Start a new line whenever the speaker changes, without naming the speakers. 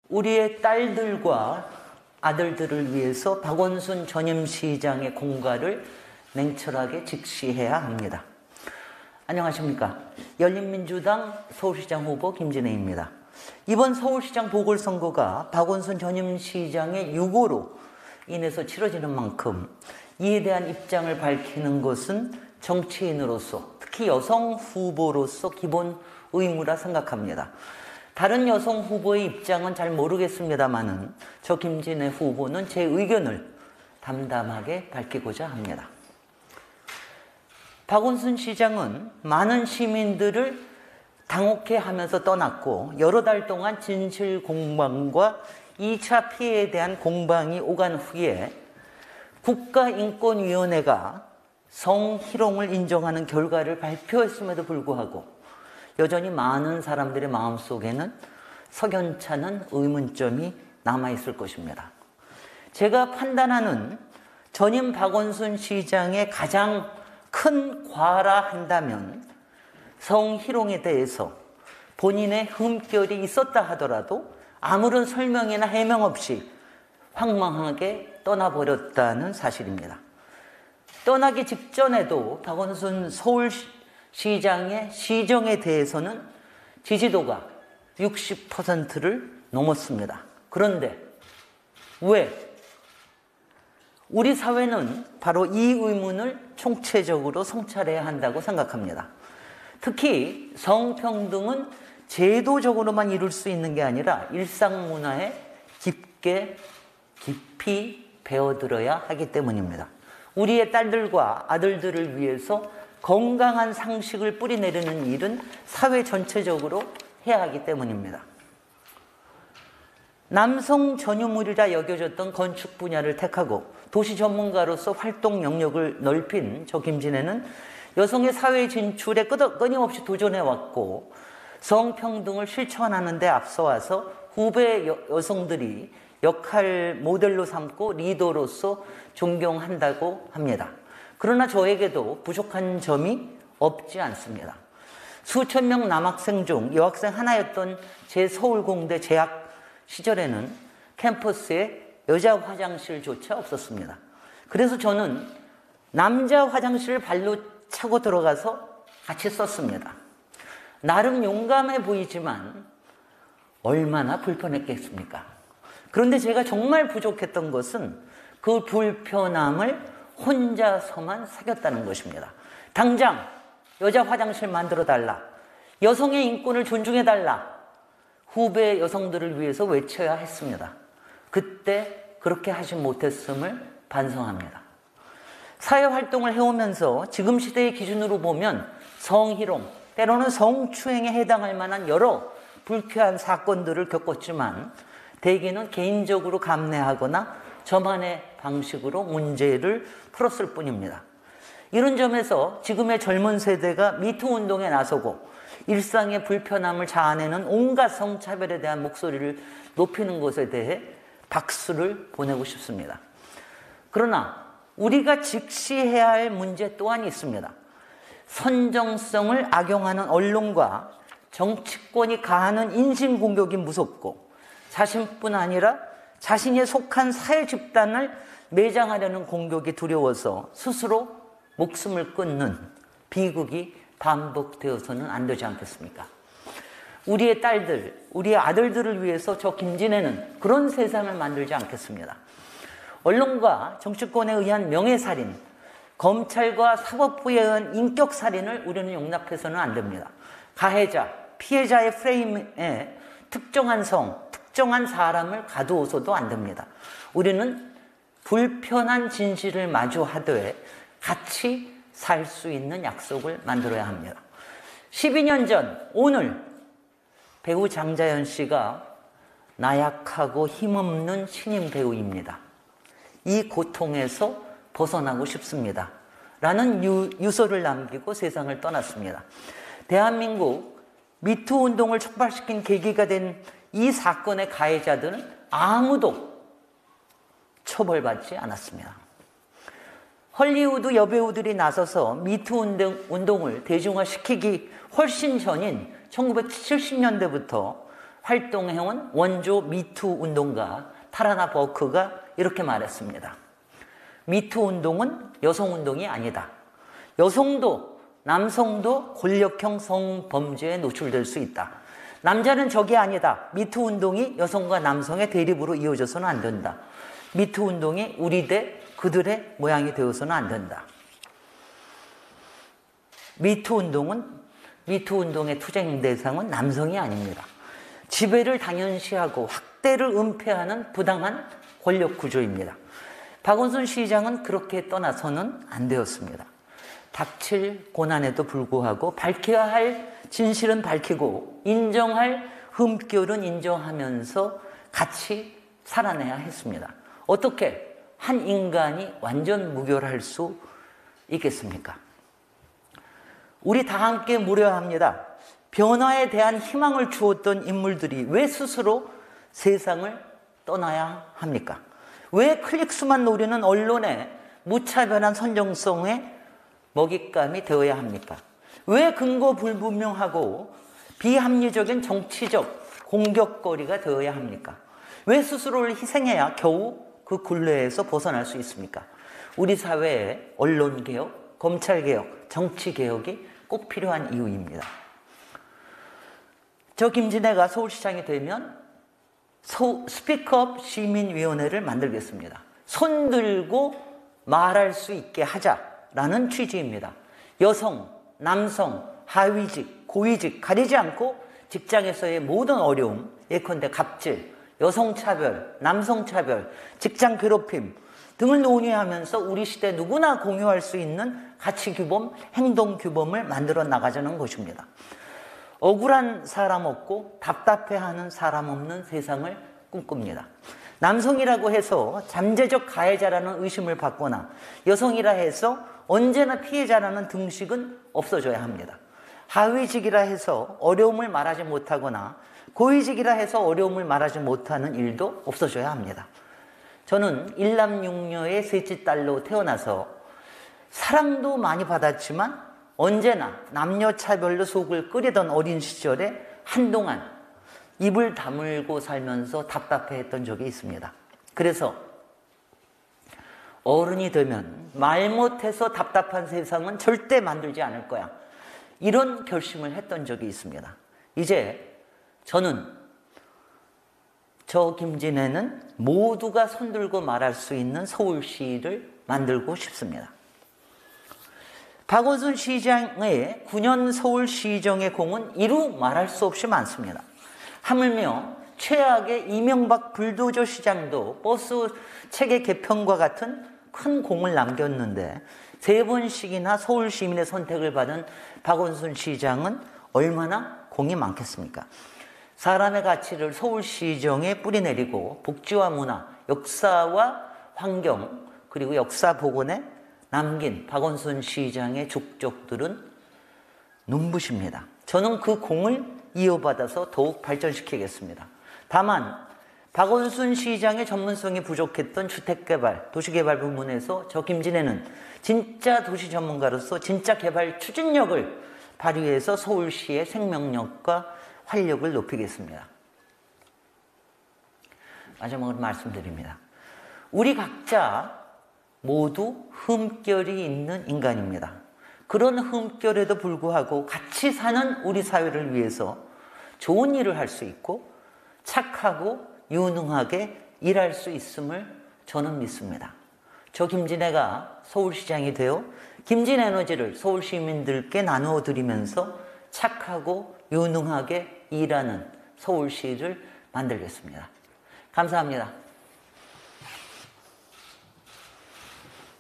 우리의 딸들과 아들들을 위해서 박원순 전임시장의 공과를 냉철하게 직시해야 합니다. 안녕하십니까. 열린민주당 서울시장 후보 김진애입니다. 이번 서울시장 보궐선거가 박원순 전임시장의 유고로 인해서 치러지는 만큼 이에 대한 입장을 밝히는 것은 정치인으로서, 특히 여성 후보로서 기본 의무라 생각합니다. 다른 여성 후보의 입장은 잘 모르겠습니다만은 저 김진애 후보는 제 의견을 담담하게 밝히고자 합니다. 박원순 시장은 많은 시민들을 당혹해 하면서 떠났고 여러 달 동안 진실 공방과 2차 피해에 대한 공방이 오간 후에 국가인권위원회가 성희롱을 인정하는 결과를 발표했음에도 불구하고 여전히 많은 사람들의 마음속에는 석연찮은 의문점이 남아있을 것입니다. 제가 판단하는 전임 박원순 시장의 가장 큰 과라 한다면 성희롱에 대해서 본인의 흠결이 있었다 하더라도 아무런 설명이나 해명 없이 황망하게 떠나버렸다는 사실입니다. 떠나기 직전에도 박원순 서울시장의 시정에 대해서는 지지도가 60%를 넘었습니다. 그런데 왜? 우리 사회는 바로 이 의문을 총체적으로 성찰해야 한다고 생각합니다. 특히 성평등은 제도적으로만 이룰 수 있는 게 아니라 일상 문화에 깊이 배어들어야 하기 때문입니다. 우리의 딸들과 아들들을 위해서 건강한 상식을 뿌리내리는 일은 사회 전체적으로 해야 하기 때문입니다. 남성 전유물이라 여겨졌던 건축 분야를 택하고 도시 전문가로서 활동 영역을 넓힌 저 김진애는 여성의 사회 진출에 끊임없이 도전해왔고 성평등을 실천하는 데 앞서와서 후배 여성들이 역할 모델로 삼고 리더로서 존경한다고 합니다. 그러나 저에게도 부족한 점이 없지 않습니다. 수천 명 남학생 중 여학생 하나였던 제 서울공대 재학 시절에는 캠퍼스에 여자 화장실조차 없었습니다. 그래서 저는 남자 화장실을 발로 차고 들어가서 같이 썼습니다. 나름 용감해 보이지만 얼마나 불편했겠습니까? 그런데 제가 정말 부족했던 것은 그 불편함을 혼자서만 사겼다는 것입니다. 당장 여자 화장실 만들어달라. 여성의 인권을 존중해달라. 후배 여성들을 위해서 외쳐야 했습니다. 그때 그렇게 하지 못했음을 반성합니다. 사회활동을 해오면서 지금 시대의 기준으로 보면 성희롱, 때로는 성추행에 해당할 만한 여러 불쾌한 사건들을 겪었지만 대개는 개인적으로 감내하거나 저만의 방식으로 문제를 풀었을 뿐입니다. 이런 점에서 지금의 젊은 세대가 미투 운동에 나서고 일상의 불편함을 자아내는 온갖 성차별에 대한 목소리를 높이는 것에 대해 박수를 보내고 싶습니다. 그러나 우리가 직시해야 할 문제 또한 있습니다. 선정성을 악용하는 언론과 정치권이 가하는 인신공격이 무섭고 자신뿐 아니라 자신이 속한 사회 집단을 매장하려는 공격이 두려워서 스스로 목숨을 끊는 비극이 반복되어서는 안 되지 않겠습니까? 우리의 딸들, 우리의 아들들을 위해서 저 김진애는 그런 세상을 만들지 않겠습니다. 언론과 정치권에 의한 명예살인, 검찰과 사법부에 의한 인격살인을 우리는 용납해서는 안 됩니다. 가해자, 피해자의 프레임에 특정한 성, 특정한 사람을 가두어서도 안 됩니다. 우리는 불편한 진실을 마주하되 같이 살 수 있는 약속을 만들어야 합니다. 12년 전 오늘 배우 장자연 씨가 나약하고 힘없는 신인 배우입니다. 이 고통에서 벗어나고 싶습니다. 라는 유서를 남기고 세상을 떠났습니다. 대한민국 미투 운동을 촉발시킨 계기가 된 이 사건의 가해자들은 아무도 처벌받지 않았습니다. 헐리우드 여배우들이 나서서 미투 운동을 대중화시키기 훨씬 전인 1970년대부터 활동해온 원조 미투 운동가 타라나 버크가 이렇게 말했습니다. 미투 운동은 여성 운동이 아니다. 여성도 남성도 권력형 성범죄에 노출될 수 있다. 남자는 적이 아니다. 미투 운동이 여성과 남성의 대립으로 이어져서는 안 된다. 미투 운동이 우리 대 그들의 모양이 되어서는 안 된다. 미투 운동의 투쟁 대상은 남성이 아닙니다. 지배를 당연시하고 학대를 은폐하는 부당한 권력 구조입니다. 박원순 시장은 그렇게 떠나서는 안 되었습니다. 닥칠 고난에도 불구하고 밝혀야 할 진실은 밝히고 인정할 흠결은 인정하면서 같이 살아내야 했습니다. 어떻게 한 인간이 완전 무결할 수 있겠습니까? 우리 다 함께 물어야 합니다. 변화에 대한 희망을 주었던 인물들이 왜 스스로 세상을 떠나야 합니까? 왜 클릭수만 노리는 언론의 무차별한 선정성에 먹잇감이 되어야 합니까? 왜 근거 불분명하고 비합리적인 정치적 공격거리가 되어야 합니까? 왜 스스로를 희생해야 겨우 그 굴레에서 벗어날 수 있습니까? 우리 사회에 언론개혁, 검찰개혁, 정치개혁이 꼭 필요한 이유입니다. 저 김진애가 서울시장이 되면 스피크업 시민위원회를 만들겠습니다. 손들고 말할 수 있게 하자라는 취지입니다. 여성, 남성, 하위직, 고위직 가리지 않고 직장에서의 모든 어려움, 예컨대 갑질, 여성차별, 남성차별, 직장 괴롭힘 등을 논의하면서 우리 시대 누구나 공유할 수 있는 가치규범, 행동규범을 만들어 나가자는 것입니다. 억울한 사람 없고 답답해하는 사람 없는 세상을 꿈꿉니다. 남성이라고 해서 잠재적 가해자라는 의심을 받거나 여성이라 해서 언제나 피해자라는 등식은 없어져야 합니다. 하위직이라 해서 어려움을 말하지 못하거나 고위직이라 해서 어려움을 말하지 못하는 일도 없어져야 합니다. 저는 일남육녀의 셋째 딸로 태어나서 사랑도 많이 받았지만 언제나 남녀차별로 속을 끓이던 어린 시절에 한동안 입을 다물고 살면서 답답해했던 적이 있습니다. 그래서 어른이 되면 말 못해서 답답한 세상은 절대 만들지 않을 거야. 이런 결심을 했던 적이 있습니다. 이제 저는 저 김진애는 모두가 손들고 말할 수 있는 서울시를 만들고 싶습니다. 박원순 시장의 9년 서울시정의 공은 이루 말할 수 없이 많습니다. 하물며 최악의 이명박 불도저 시장도 버스 체계 개편과 같은 큰 공을 남겼는데 3번씩이나 서울 시민의 선택을 받은 박원순 시장은 얼마나 공이 많겠습니까? 사람의 가치를 서울시정에 뿌리내리고 복지와 문화, 역사와 환경, 그리고 역사 복원에 남긴 박원순 시장의 족적들은 눈부십니다. 저는 그 공을 이어받아서 더욱 발전시키겠습니다. 다만 박원순 시장의 전문성이 부족했던 주택개발, 도시개발 부문에서 저 김진애는 진짜 도시 전문가로서 진짜 개발 추진력을 발휘해서 서울시의 생명력과 활력을 높이겠습니다. 마지막으로 말씀드립니다. 우리 각자 모두 흠결이 있는 인간입니다. 그런 흠결에도 불구하고 같이 사는 우리 사회를 위해서 좋은 일을 할 수 있고 착하고 유능하게 일할 수 있음을 저는 믿습니다. 저 김진애가 서울시장이 되어 김진에너지를 서울 시민들께 나누어 드리면서 착하고 유능하게 일하는 서울시를 만들겠습니다. 감사합니다.